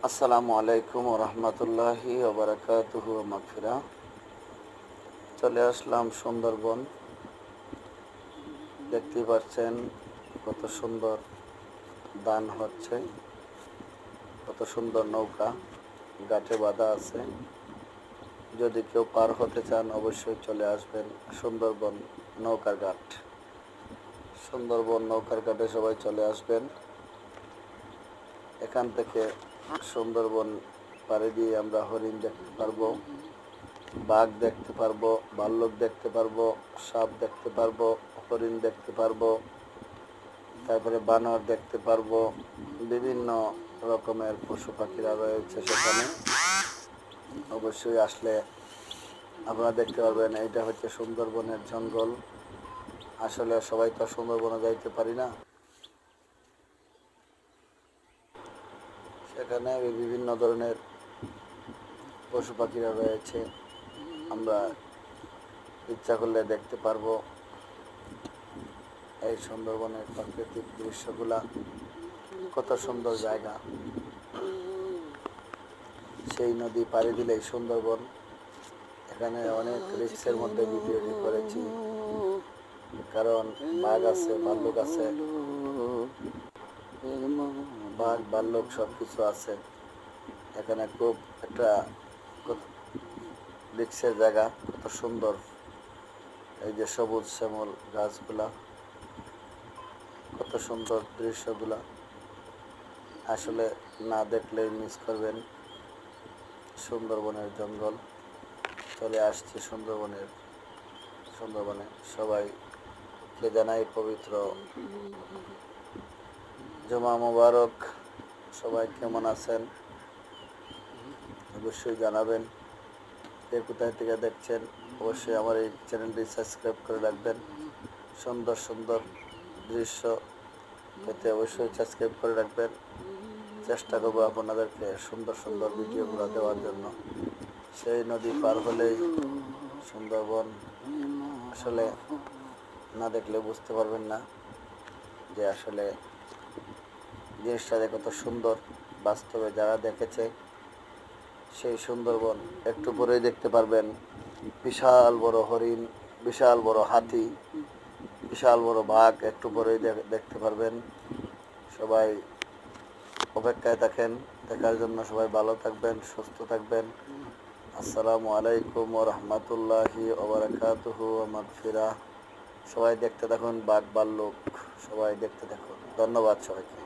আসসালামু আলাইকুম রহমতুল্লাহি ওবরাকাতুহু মাগফিরা। চলে আসলাম সুন্দরবন। দেখতে পাচ্ছেন কত সুন্দর দান হচ্ছে, কত সুন্দর নৌকা ঘাটে বাঁধা আছে। যদি কেউ পার হতে চান অবশ্যই চলে আসবেন সুন্দরবন নৌকার ঘাট। সুন্দরবন নৌকার ঘাটে সবাই চলে আসবেন। এখান থেকে সুন্দরবন পাড়ি দিয়ে আমরা হরিণ দেখতে পারবো, বাঘ দেখতে পারবো, ভাল্লুক দেখতে পারবো, সাপ দেখতে পারবো, হরিণ দেখতে পারবো, তারপরে বানর দেখতে পারবো। বিভিন্ন রকমের পশু পাখিরা রয়েছে সেখানে। অবশ্যই আসলে আপনারা দেখতে পারবেন। এইটা হচ্ছে সুন্দরবনের জঙ্গল। আসলে সবাই তো সুন্দরবনে যাইতে পারি না, সেখানে বিভিন্ন ধরনের পশু পাখিরা রয়েছে। আমরা ইচ্ছা করলে দেখতে পারবো এই সুন্দরবনের প্রাকৃতিক দৃশ্যগুলা। কত সুন্দর জায়গা, সেই নদী পাড়ি দিলেই সুন্দরবন। এখানে অনেক রিস্কের মধ্যে ভিডিওটি করেছি, কারণ বাঘ আছে, ভাল্লুক আছে, বাঘ ভাল্লুক সব কিছু আছে এখানে। খুব একটা রিস্কের জায়গা, কত সুন্দর। এই যে সবুজ শ্যামল গাছগুলা, কত সুন্দর দৃশ্যগুলা। আসলে না দেখলেই মিস করবেন সুন্দরবনের জঙ্গল। চলে আসছে সুন্দরবনে সবাইকে জানাই পবিত্র জুমা মুবারক। সবাই কেমন আছেন অবশ্যই জানাবেন। কে কোথায় থেকে দেখছেন অবশ্যই আমার এই চ্যানেলটি সাবস্ক্রাইব করে রাখবেন। সুন্দর সুন্দর দৃশ্য পেতে অবশ্যই সাবস্ক্রাইব করে রাখবেন। চেষ্টা করবো আপনাদেরকে সুন্দর সুন্দর ভিডিওগুলো দেওয়ার জন্য। সেই নদী পার হলেই সুন্দরবন। আসলে না দেখলে বুঝতে পারবেন না যে আসলে জিনিসটা যে কত সুন্দর। বাস্তবে যারা দেখেছে সেই সুন্দরবন একটু পরেই দেখতে পারবেন বিশাল বড় হরিণ, বিশাল বড় হাতি, বিশাল বড় বাঘ একটু পরেই দেখতে পারবেন। সবাই অপেক্ষায় থাকেন দেখার জন্য। সবাই ভালো থাকবেন, সুস্থ থাকবেন। আসসালামু আলাইকুম রহমতুল্লাহি ওবরাকাতুহু মাগফিরা। সবাই দেখতে থাকুন বাঘ ভাল্লুক, সবাই দেখতে থাকুন। ধন্যবাদ সবাইকে।